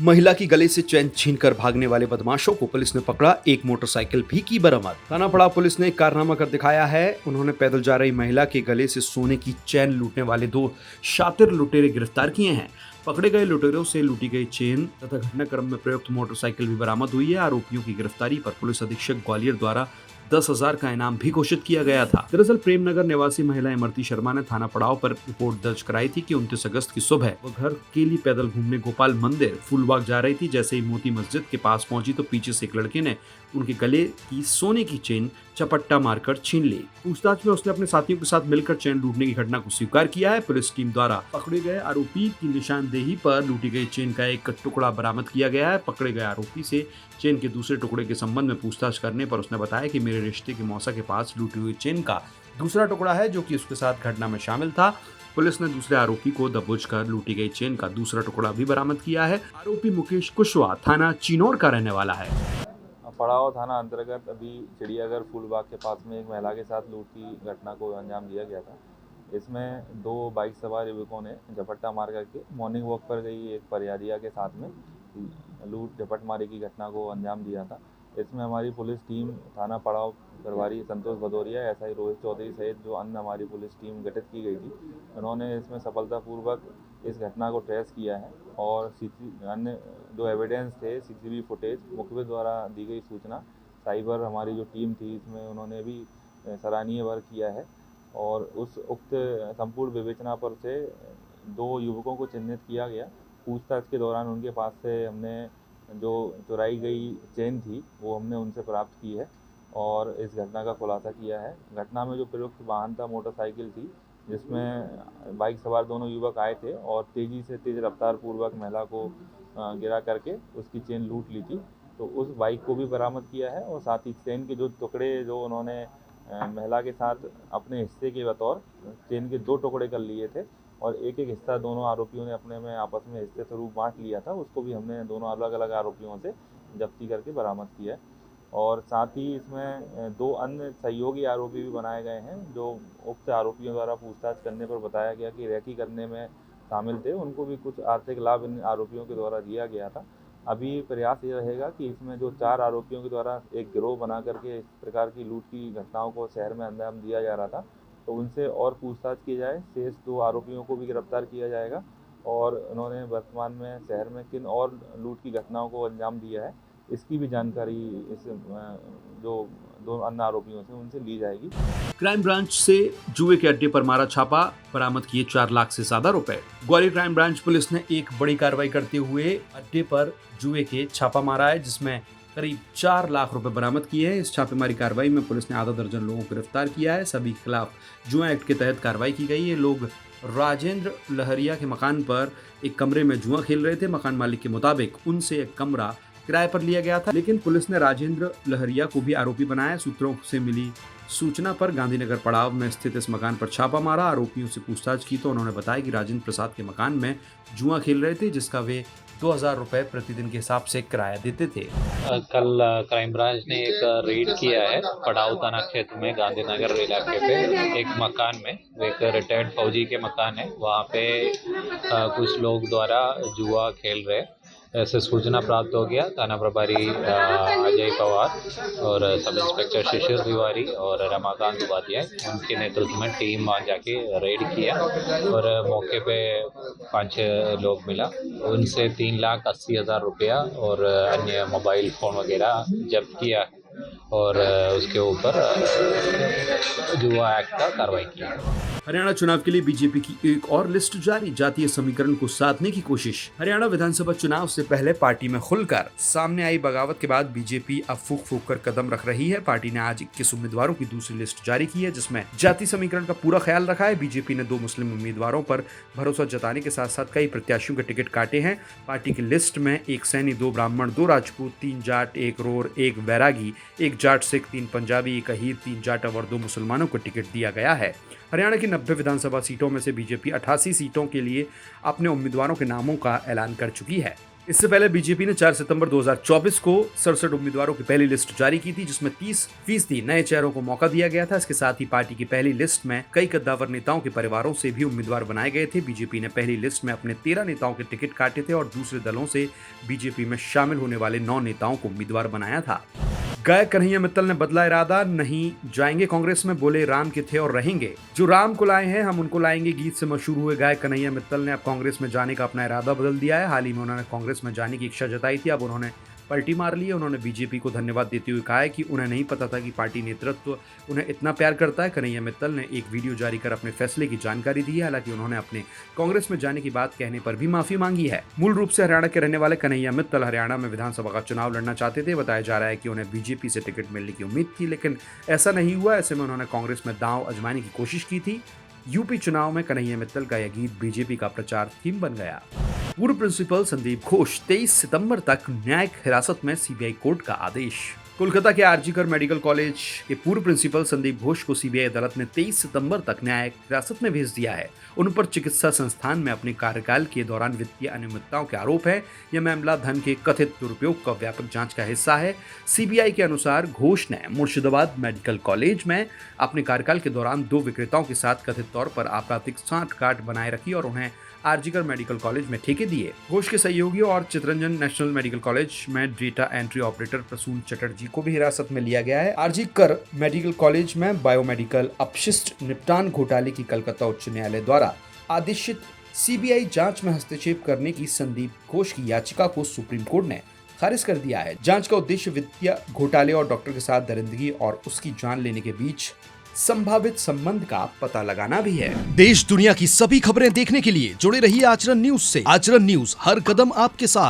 महिला की गले से चैन छीनकर भागने वाले बदमाशों को पुलिस ने पकड़ा, एक मोटरसाइकिल भी की बरामद। थाना पड़ाव पुलिस ने एक कारनामा कर दिखाया है। उन्होंने पैदल जा रही महिला के गले से सोने की चैन लूटने वाले 2 शातिर लुटेरे गिरफ्तार किए हैं। पकड़े गए लुटेरों से लूटी गई चेन तथा घटनाक्रम में प्रयुक्त मोटरसाइकिल भी बरामद हुई है। आरोपियों की गिरफ्तारी पर पुलिस अधीक्षक ग्वालियर द्वारा 10,000 का इनाम भी घोषित किया गया था। दरअसल प्रेमनगर निवासी महिला इमरती शर्मा ने थाना पड़ाव पर रिपोर्ट दर्ज कराई थी कि 29 अगस्त की सुबह वो घर के लिए पैदल घूमने गोपाल मंदिर फूलबाग जा रही थी। जैसे ही मोती मस्जिद के पास पहुंची तो पीछे से एक लड़के ने उनके गले की सोने की चेन चपट्टा मारकर छीन ली। पूछताछ में उसने अपने साथियों के साथ मिलकर चेन लूटने की घटना को स्वीकार किया है। पुलिस टीम द्वारा पकड़े गए आरोपी की निशानदेही पर लूटी गई चेन का एक टुकड़ा बरामद किया गया है। पकड़े गए आरोपी से चेन के दूसरे टुकड़े के संबंध में पूछताछ करने पर उसने बताया कि मेरे रिश्ते के मौसा के पास लूटी हुई चेन का दूसरा टुकड़ा है जो कि उसके साथ घटना में शामिल था। पुलिस ने दूसरे आरोपी को दबोच कर लूटी गई चेन का दूसरा टुकड़ा भी बरामद किया है। आरोपी मुकेश कुशवाहा थाना चिनौर का रहने वाला है। पड़ाव थाना अंतर्गत अभी चिड़ियाघर फूलबाग के पास में एक महिला के साथ लूट की घटना को अंजाम दिया गया था। इसमें 2 बाइक सवार युवकों ने झपट्टा मार करके मॉर्निंग वॉक पर गई एक परियारिया के साथ में लूट झपटमारी की घटना को अंजाम दिया था। इसमें हमारी पुलिस टीम थाना पड़ाव प्रभारी संतोष भदौरिया, एसआई रोहित चौधरी सहित जो अन्य हमारी पुलिस टीम गठित की गई थी, उन्होंने इसमें सफलतापूर्वक इस घटना को ट्रेस किया है और अन्य जो एविडेंस थे, सीसीटीवी फुटेज, मुखबिर द्वारा दी गई सूचना, साइबर हमारी जो टीम थी इसमें उन्होंने भी सराहनीय वर्क किया है और उस उक्त संपूर्ण विवेचना पर से 2 युवकों को चिन्हित किया गया। पूछताछ के दौरान उनके पास से हमने जो चुराई गई चेन थी वो हमने उनसे प्राप्त की है और इस घटना का खुलासा किया है। घटना में जो प्रयुक्त वाहन था मोटरसाइकिल थी जिसमें बाइक सवार दोनों युवक आए थे और तेज़ रफ्तार पूर्वक महिला को गिरा करके उसकी चेन लूट ली थी। तो उस बाइक को भी बरामद किया है और साथ ही चेन के जो टुकड़े जो उन्होंने महिला के साथ अपने हिस्से के बतौर चेन के 2 टुकड़े कर लिए थे और एक हिस्सा दोनों आरोपियों ने अपने में आपस में हिस्से स्वरूप बांट लिया था। उसको भी हमने दोनों अलग अलग आरोपियों से जब्ती करके बरामद किया है और साथ ही इसमें 2 अन्य सहयोगी आरोपी भी बनाए गए हैं जो उक्त आरोपियों द्वारा पूछताछ करने पर बताया गया कि रेकी करने में शामिल थे। उनको भी कुछ आर्थिक लाभ इन आरोपियों के द्वारा दिया गया था। अभी प्रयास ये रहेगा कि इसमें जो 4 आरोपियों के द्वारा एक गिरोह बना करके इस प्रकार की लूट की घटनाओं को शहर में अंजाम दिया जा रहा था, तो उनसे और पूछताछ की जाए। शेष 2 आरोपियों को भी गिरफ्तार किया जाएगा और उन्होंने वर्तमान में शहर में किन और लूट की घटनाओं को अंजाम दिया है इसकी भी जानकारी इस जो 2 अन्य आरोपियों से उनसे ली जाएगी। क्राइम ब्रांच से जुए के अड्डे पर मारा छापा, बरामद किए 4 लाख से ज्यादा रुपए। ग्वालियर क्राइम ब्रांच पुलिस ने एक बड़ी कार्रवाई करते हुए अड्डे पर जुए के छापा मारा है जिसमें करीब 4 लाख रुपए बरामद किए हैं। इस छापेमारी कार्रवाई में पुलिस ने आधा दर्जन लोगों को गिरफ्तार किया है। सभी के खिलाफ जुआ एक्ट के तहत कार्रवाई की गई है। लोग राजेंद्र लहरिया के मकान पर एक कमरे में जुआ खेल रहे थे। मकान मालिक के मुताबिक उनसे एक कमरा किराए पर लिया गया था, लेकिन पुलिस ने राजेंद्र लहरिया को भी आरोपी बनाया। सूत्रों से मिली सूचना पर गांधीनगर पड़ाव में स्थित इस मकान पर छापा मारा। आरोपियों से पूछताछ की तो उन्होंने बताया कि राजेंद्र प्रसाद के मकान में जुआ खेल रहे थे जिसका वे 2,000 रुपए प्रतिदिन के हिसाब से किराया देते थे। कल क्राइम ब्रांच ने एक रेड किया है पड़ाव थाना क्षेत्र में गांधीनगर इलाके पे एक मकान में, एक रिटायर्ड फौजी के मकान है, वहाँ पे कुछ लोग द्वारा जुआ खेल रहे ऐसे सूचना प्राप्त हो गया। थाना प्रभारी अजय पवार और सब इंस्पेक्टर शिशिर तिवारी और रमाकांत उपाध्याय उनके नेतृत्व में टीम वहाँ जाके रेड किया और मौके पे 5 लोग मिला। उनसे 3,80,000 रुपया और अन्य मोबाइल फ़ोन वगैरह जब्त किया और उसके ऊपर जुआ एक्ट का कार्रवाई किया। हरियाणा चुनाव के लिए बीजेपी की एक और लिस्ट जारी, जातीय समीकरण को साधने की कोशिश। हरियाणा विधानसभा चुनाव से पहले पार्टी में खुलकर सामने आई बगावत के बाद बीजेपी अब फूक फूक कर कदम रख रही है। पार्टी ने आज 21 उम्मीदवारों की दूसरी लिस्ट जारी की है जिसमें जातीय समीकरण का पूरा ख्याल रखा है। बीजेपी ने 2 मुस्लिम उम्मीदवारों पर भरोसा जताने के साथ साथ कई प्रत्याशियों के टिकट काटे हैं। पार्टी की लिस्ट में 1 सैनी, 2 ब्राह्मण, 2 राजपूत, 3 जाट, 1 रोर, 1 बैरागी, 1 जाट सिख, 3 पंजाबी, 1 अहीर, 3 जाटव और 2 मुसलमानों को टिकट दिया गया है। हरियाणा की 90 विधानसभा सीटों में से बीजेपी 88 सीटों के लिए अपने उम्मीदवारों के नामों का ऐलान कर चुकी है। इससे पहले बीजेपी ने 4 सितंबर 2024 को 67 उम्मीदवारों की पहली लिस्ट जारी की थी, जिसमें 30% नए चेहरों को मौका दिया गया था। इसके साथ ही पार्टी की पहली लिस्ट में कई कद्दावर नेताओं के परिवारों से भी उम्मीदवार बनाए गए थे। बीजेपी ने पहली लिस्ट में अपने 13 नेताओं के टिकट काटे थे और दूसरे दलों से बीजेपी में शामिल होने वाले 9 नेताओं को उम्मीदवार बनाया था। गायक कन्हैया मित्तल ने बदला इरादा, नहीं जाएंगे कांग्रेस में, बोले राम के थे और रहेंगे, जो राम को लाए हैं हम उनको लाएंगे। गीत से मशहूर हुए गायक कन्हैया मित्तल ने अब कांग्रेस में जाने का अपना इरादा बदल दिया है। हाल ही में उन्होंने कांग्रेस में जाने की इच्छा जताई थी, अब उन्होंने पलटी मार ली है। उन्होंने बीजेपी को धन्यवाद देते हुए कहा है कि उन्हें नहीं पता था कि पार्टी नेतृत्व उन्हें इतना प्यार करता है। कन्हैया मित्तल ने एक वीडियो जारी कर अपने फैसले की जानकारी दी है। हालांकि उन्होंने अपने कांग्रेस में जाने की बात कहने पर भी माफी मांगी है। मूल रूप से हरियाणा के रहने वाले कन्हैया मित्तल हरियाणा में विधानसभा का चुनाव लड़ना चाहते थे। बताया जा रहा है कि उन्हें बीजेपी से टिकट मिलने की उम्मीद थी, लेकिन ऐसा नहीं हुआ। ऐसे में उन्होंने कांग्रेस में दांव आजमाने की कोशिश की थी। यूपी चुनाव में कन्हैया मित्तल का यह गीत बीजेपी का प्रचार थीम बन गया। पूर्व प्रिंसिपल संदीप घोष 23 सितंबर तक न्यायिक हिरासत में, सीबीआई कोर्ट का आदेश। कोलकाता के आरजीकर मेडिकल कॉलेज के पूर्व प्रिंसिपल संदीप घोष को सीबीआई अदालत ने 23 सितंबर तक न्यायिक हिरासत में भेज दिया है। उन पर चिकित्सा संस्थान में अपने कार्यकाल के दौरान वित्तीय अनियमितताओं के आरोप है। यह मामला धन के कथित दुरुपयोग का व्यापक जांच का हिस्सा है। सीबीआई के अनुसार घोष ने मुर्शिदाबाद मेडिकल कॉलेज में अपने कार्यकाल के दौरान 2 विक्रेताओं के साथ कथित तौर पर आपराधिक सांठगांठ बनाए रखी और उन्हें आरजीकर मेडिकल कॉलेज में ठेके दिए। घोष के सहयोगियों और चितरंजन नेशनल मेडिकल कॉलेज में data entry operator Prasun Chatterjee को भी हिरासत में लिया गया है। आरजीकर मेडिकल कॉलेज में बायोमेडिकल अपशिष्ट निपटान घोटाले की कलकत्ता उच्च न्यायालय द्वारा आदेशित सीबीआई जांच में हस्तक्षेप करने की संदीप घोष की याचिका को सुप्रीम कोर्ट ने खारिज कर दिया है। जांच का उद्देश्य वित्तीय घोटाले और डॉक्टर के साथ दरिंदगी और उसकी जान लेने के बीच संभावित संबंध का पता लगाना भी है। देश दुनिया की सभी खबरें देखने के लिए जुड़े रहिए आचरण न्यूज से। आचरण न्यूज, हर कदम आपके साथ।